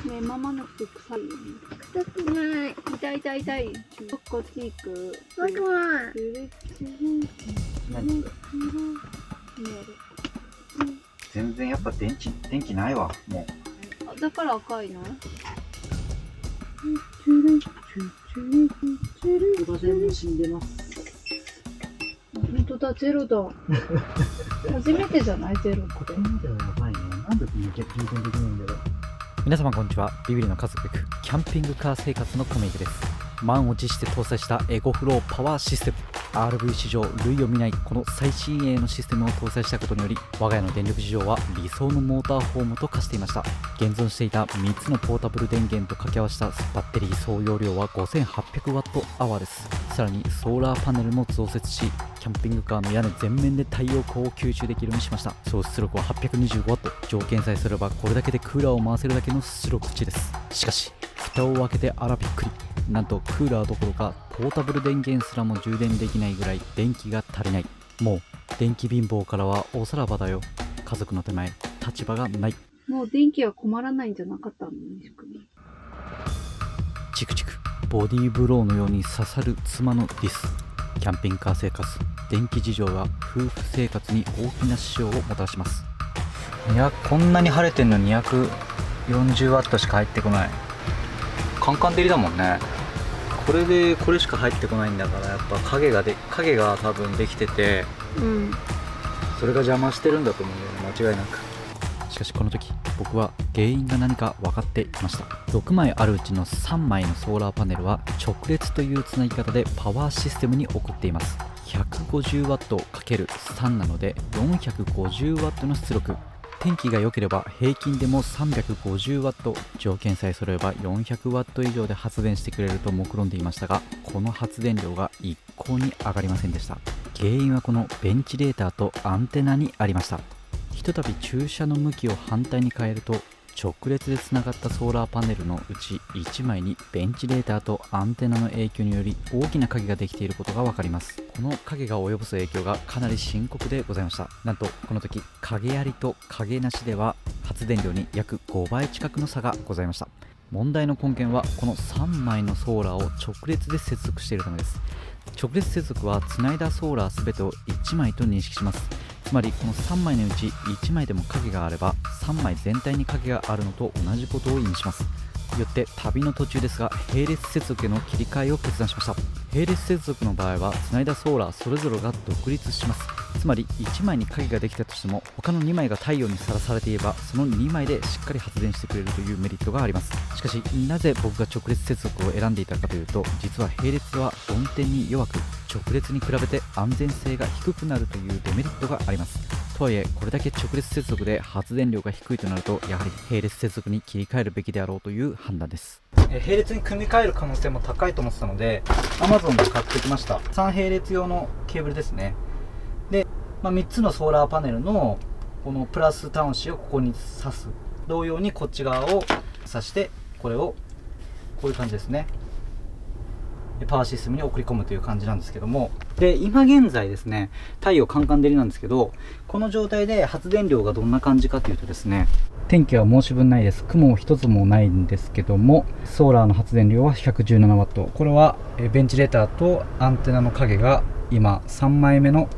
ね、ママの服臭いよね。臭くない。痛い痛い痛い。こっち行く。怖くない。何全然やっぱ電気ないわ、もう。あ、だから赤いの？全部死んでます。本当だ、ゼロだ。初めてじゃないゼロって。ここまではやばいね。なんでこんな充電できないんだろう。皆様こんにちは。ビビリの家族キャンピングカー生活のコメイクです。満を持して搭載したエゴフローパワーシステム、 RV 史上類を見ないこの最新鋭のシステムを搭載したことにより、我が家の電力事情は理想のモーターホームと化していました。現存していた3つのポータブル電源と掛け合わせたバッテリー総容量は 5800Wh です。さらにソーラーパネルも増設し、キャンピングカーの屋根全面で太陽光を吸収できるようにしました。総出力は 825W、 条件さえすればこれだけでクーラーを回せるだけの出力値です。しかし蓋を開けてあらびっくり、なんとクーラーどころかポータブル電源すらも充電できないぐらい電気が足りない。もう電気貧乏からはおさらばだよ。家族の手前立場がない。もう電気は困らないんじゃなかったのね、仕組み。チクチクボディーブローのように刺さる妻のディス。キャンピングカー生活、電気事情が夫婦生活に大きな支障をもたらします。いや、こんなに晴れてんのに 240W しか入ってこない。カンカン照りだもんね。これしか入ってこないんだから、やっぱ影が多分できてて、それが邪魔してるんだと思うんだよね、間違いなく。しかしこの時僕は原因が何か分かっていました。6枚あるうちの3枚のソーラーパネルは直列というつなぎ方でパワーシステムに送っています。 150W×3 なので 450W の出力。天気が良ければ平均でも 350W、 条件さえ揃えば 400W 以上で発電してくれると目論んでいましたが、この発電量が一向に上がりませんでした。原因はこのベンチレーターとアンテナにありました。ひとたび駐車の向きを反対に変えると、直列でつながったソーラーパネルのうち1枚にベンチレーターとアンテナの影響により大きな影ができていることが分かります。この影が及ぼす影響がかなり深刻でございました。なんとこの時影ありと影なしでは発電量に約5倍近くの差がございました。問題の根源はこの3枚のソーラーを直列で接続しているためです。直列接続はつないだソーラー全てを1枚と認識します。つまりこの3枚のうち1枚でも影があれば3枚全体に影があるのと同じことを意味します。よって旅の途中ですが並列接続への切り替えを決断しました。並列接続の場合はつないだソーラーそれぞれが独立します。つまり1枚に影ができたとしても他の2枚が太陽にさらされていればその2枚でしっかり発電してくれるというメリットがあります。しかしなぜ僕が直列接続を選んでいたかというと、実は並列は運転に弱く直列に比べて安全性が低くなるというデメリットがあります。とはいえこれだけ直列接続で発電量が低いとなると、やはり並列接続に切り替えるべきであろうという判断です。並列に組み替える可能性も高いと思ってたので Amazon で買ってきました。3並列用のケーブルですね。で、3つのソーラーパネルのこのプラス端子をここに挿す。同様にこっち側を挿してこれをこういう感じですね、パワーシステムに送り込むという感じなんですけども、で今現在ですね、太陽カンカン照りなんですけど、この状態で発電量がどんな感じかというとですね、天気は申し分ないです。雲一つもないんですけども、ソーラーの発電量は 117W。 これはベンチレーターとアンテナの影が今3枚目の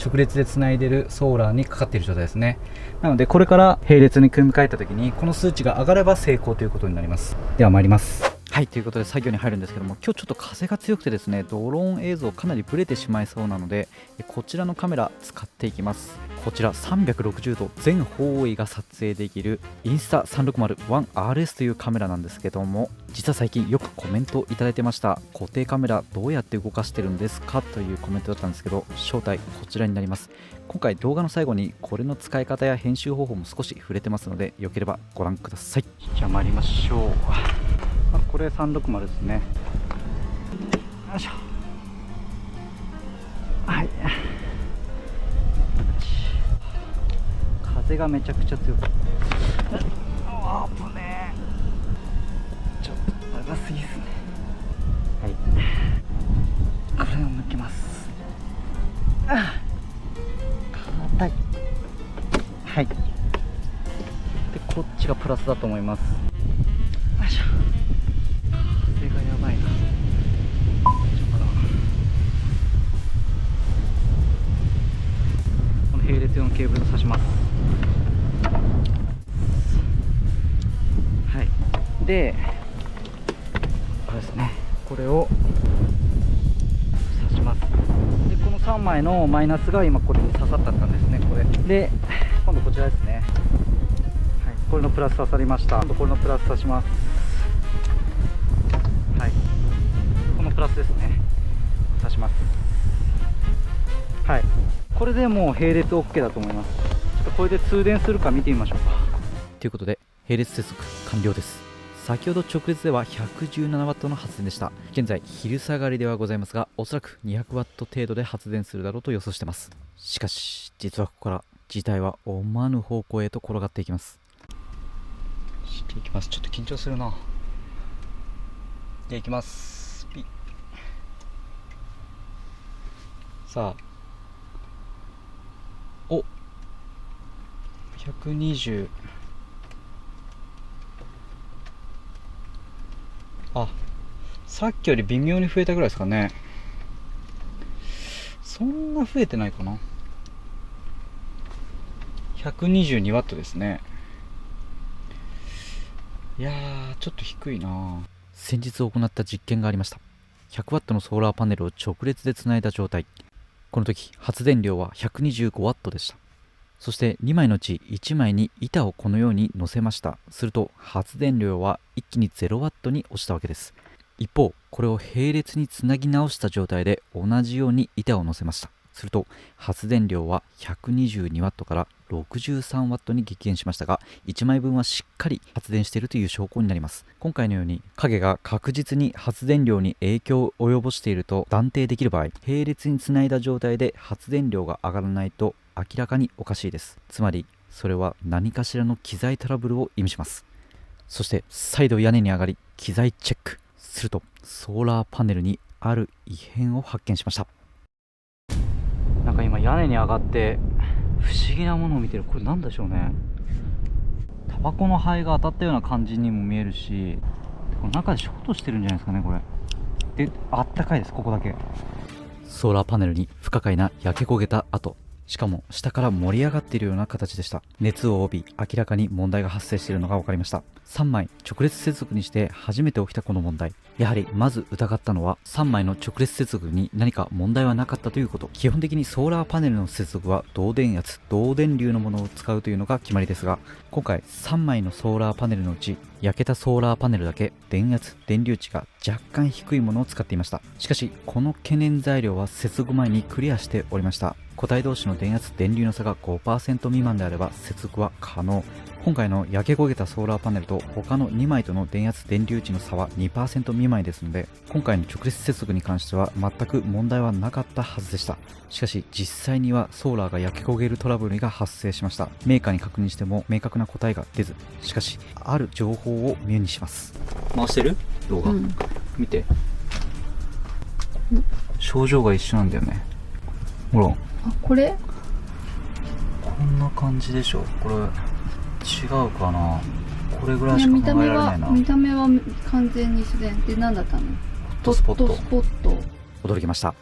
直列でつないでいるソーラーにかかっている状態ですね。なのでこれから並列に組み替えた時にこの数値が上がれば成功ということになります。では参ります。はい、ということで作業に入るんですけども、今日ちょっと風が強くてですね、ドローン映像かなりブレてしまいそうなので、こちらのカメラ使っていきます。こちら360度全方位が撮影できるインスタ 360ONE-RS というカメラなんですけども、実は最近よくコメントいただいてました。固定カメラどうやって動かしてるんですかというコメントだったんですけど、正体こちらになります。今回動画の最後にこれの使い方や編集方法も少し触れてますので、よければご覧ください。じゃあ参りましょう。これ360ですね。よいしょ。はい。風がめちゃくちゃ強く。あぶねえ。ちょっと長すぎですね。はい。これを抜きます。硬い。はい。でこっちがプラスだと思います。よいしょ。風がやばいな。大丈夫かな。この並列用のケーブルを挿します。はい。で、これですね。これを挿します。で、この3枚のマイナスが今これに刺さったんですね。これで、今度こちらですね。はい。これのプラス刺さりました。今度これのプラス刺します。はい。このプラスですね。刺します。はい。これでもう並列 OK だと思います。ちょっとこれで通電するか見てみましょうか。ということで並列接続完了です。先ほど直列では 117W の発電でした。現在昼下がりではございますが、おそらく 200W 程度で発電するだろうと予想してます。しかし実はここから事態は思わぬ方向へと転がっていきます。していきます。ちょっと緊張するな。で、いきます。ピッ。さあ、お、120。あ、さっきより微妙に増えたぐらいですかね。そんな増えてないかな。122W ですね。いやー、ちょっと低いな。先日行った実験がありました。 100W のソーラーパネルを直列でつないだ状態。この時発電量は 125W でした。そして2枚のうち1枚に板をこのように乗せました。すると発電量は一気に 0W に落ちたわけです。一方、これを並列につなぎ直した状態で同じように板を乗せました。すると発電量は 122W から 63W に激減しましたが、1枚分はしっかり発電しているという証拠になります。今回のように影が確実に発電量に影響を及ぼしていると断定できる場合、並列につないだ状態で発電量が上がらないと明らかにおかしいです。つまりそれは何かしらの機材トラブルを意味します。そして再度屋根に上がり機材チェックすると、ソーラーパネルにある異変を発見しました。なんか今屋根に上がって不思議なものを見てる。これなんでしょうね。タバコの灰が当たったような感じにも見えるし、この中でショートしてるんじゃないですかね、これ。で、あったかいです、ここだけ。ソーラーパネルに不可解な焼け焦げた跡、しかも下から盛り上がっているような形でした。熱を帯び明らかに問題が発生しているのが分かりました。3枚直列接続にして初めて起きたこの問題、やはりまず疑ったのは3枚の直列接続に何か問題はなかったということ。基本的にソーラーパネルの接続は導電圧、導電流のものを使うというのが決まりですが、今回3枚のソーラーパネルのうち焼けたソーラーパネルだけ電圧、電流値が若干低いものを使っていました。しかしこの懸念材料は接続前にクリアしておりました。個体同士の電圧、電流の差が 5% 未満であれば接続は可能。今回の焼け焦げたソーラーパネルと他の2枚との電圧、電流値の差は 2% 未満ですので、今回の直列接続に関しては全く問題はなかったはずでした。しかし実際にはソーラーが焼け焦げるトラブルが発生しました。メーカーに確認しても明確な答えが出ず、しかしある情報を目にします。回してる動画、見て。症状が一緒なんだよね。ほら、あ、これこんな感じでしょ。これ違うかな。これぐらいしか見た目考えられないな。は見た目は完全に自然で、何だったの？ホットスポット。ホットスポット。驚きました。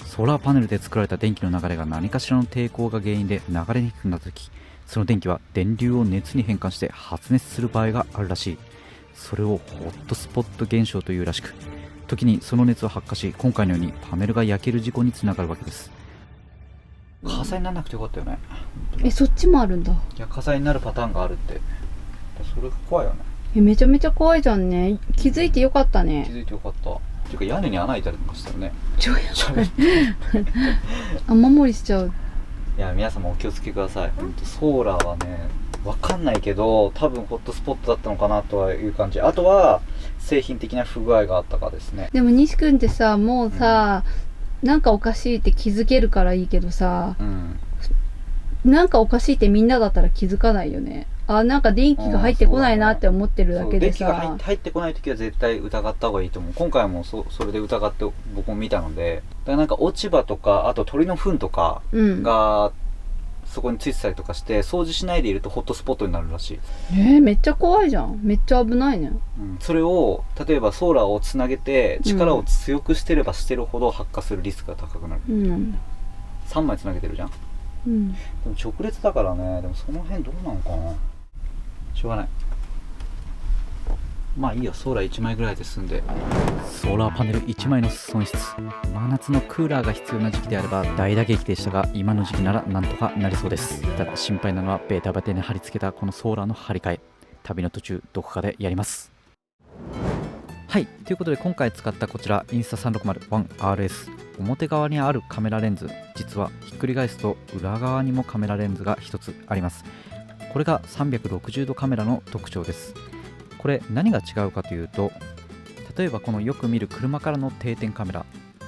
ソーラーパネルで作られた電気の流れが何かしらの抵抗が原因で流れにくくなった時、その電気は電流を熱に変換して発熱する場合があるらしい。それをホットスポット現象というらしく、時にその熱を発火し、今回のようにパネルが焼ける事故につながるわけです。火災にならなくてよかったよね。そっちもあるんだ。いや、火災になるパターンがあるって。それが怖いよね。めちゃめちゃ怖いじゃんね。気づいてよかった気ね。づいてよかった。っていうか屋根に穴開いたりとかしたよね。超やばい。雨漏りしちゃう。いや、皆様お気をつけください。ソーラーはね、わかんないけど、多分ホットスポットだったのかなとはいう感じ。あとは製品的な不具合があったかですね。でも西くんってさ、もうさ、なんかおかしいって気づけるからいいけどさ、なんかおかしいってみんなだったら気づかないよね。あ、なんか電気が入ってこないなって思ってるだけでさ。電気が入ってこないときは絶対疑った方がいいと思う。今回もそれで疑って僕も見たので、だからなんか落ち葉とか、あと鳥の糞とかがそこについてたりとかして掃除しないでいるとホットスポットになるらしい。めっちゃ怖いじゃん。めっちゃ危ないね。それを例えばソーラーをつなげて力を強くしてればしてるほど発火するリスクが高くなる。3枚つなげてるじゃん。でも直列だからね。でもその辺どうなのかな。しょうがない。まあいいよ、ソーラー1枚ぐらいで済んで。ソーラーパネル1枚の損失。真夏のクーラーが必要な時期であれば大打撃でしたが、今の時期ならなんとかなりそうです。ただ心配なのはベータバテに貼り付けたこのソーラーの張り替え。旅の途中どこかでやります。はい、ということで今回使ったこちらインスタ 360-1RS、 表側にあるカメラレンズ、実はひっくり返すと裏側にもカメラレンズが1つあります。これが360度カメラの特徴です。これ何が違うかというと、例えばこのよく見る車からの定点カメラ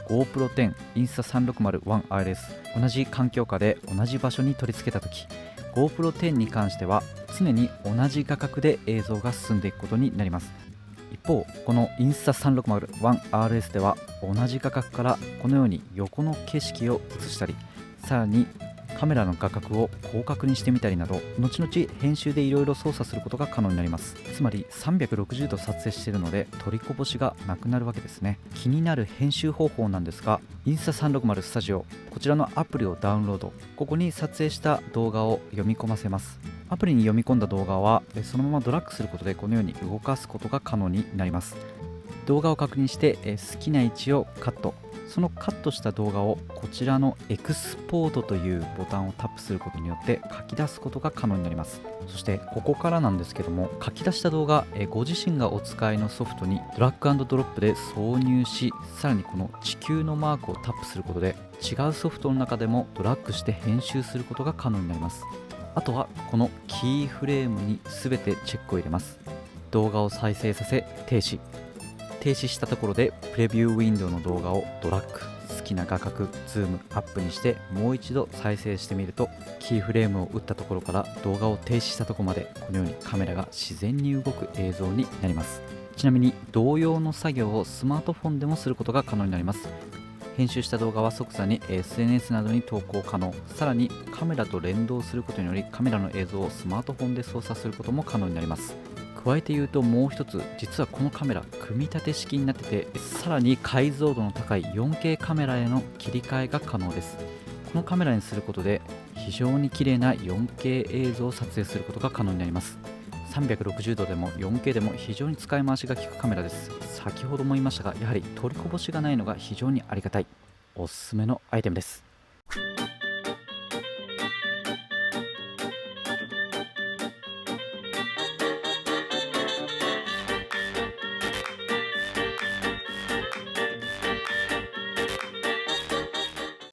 GoPro 10 インスタ 360-1RS、 同じ環境下で同じ場所に取り付けたとき、 GoPro 10に関しては常に同じ画角で映像が進んでいくことになります。一方このインスタ 360-1RS では同じ画角からこのように横の景色を映したり、さらにカメラの画角を広角にしてみたりなど、後々編集でいろいろ操作することが可能になります。つまり360度撮影しているので取りこぼしがなくなるわけですね。気になる編集方法なんですが、インスタ360スタジオ、こちらのアプリをダウンロード、ここに撮影した動画を読み込ませます。アプリに読み込んだ動画はそのままドラッグすることでこのように動かすことが可能になります。動画を確認して好きな位置をカット、そのカットした動画をこちらのエクスポートというボタンをタップすることによって書き出すことが可能になります。そしてここからなんですけども、書き出した動画ご自身がお使いのソフトにドラッグ&ドロップで挿入し、さらにこの地球のマークをタップすることで違うソフトの中でもドラッグして編集することが可能になります。あとはこのキーフレームに全てチェックを入れます。動画を再生させ停止したところでプレビューウィンドウの動画をドラッグ、好きな画角、ズームアップにしてもう一度再生してみると、キーフレームを打ったところから動画を停止したところまでこのようにカメラが自然に動く映像になります。ちなみに同様の作業をスマートフォンでもすることが可能になります。編集した動画は即座に SNS などに投稿可能、さらにカメラと連動することによりカメラの映像をスマートフォンで操作することも可能になります。加えて言うともう一つ、実はこのカメラ組み立て式になってて、さらに解像度の高い 4K カメラへの切り替えが可能です。このカメラにすることで非常に綺麗な 4K 映像を撮影することが可能になります。360度でも 4K でも非常に使い回しが効くカメラです。先ほども言いましたが、やはり取りこぼしがないのが非常にありがたいおすすめのアイテムです。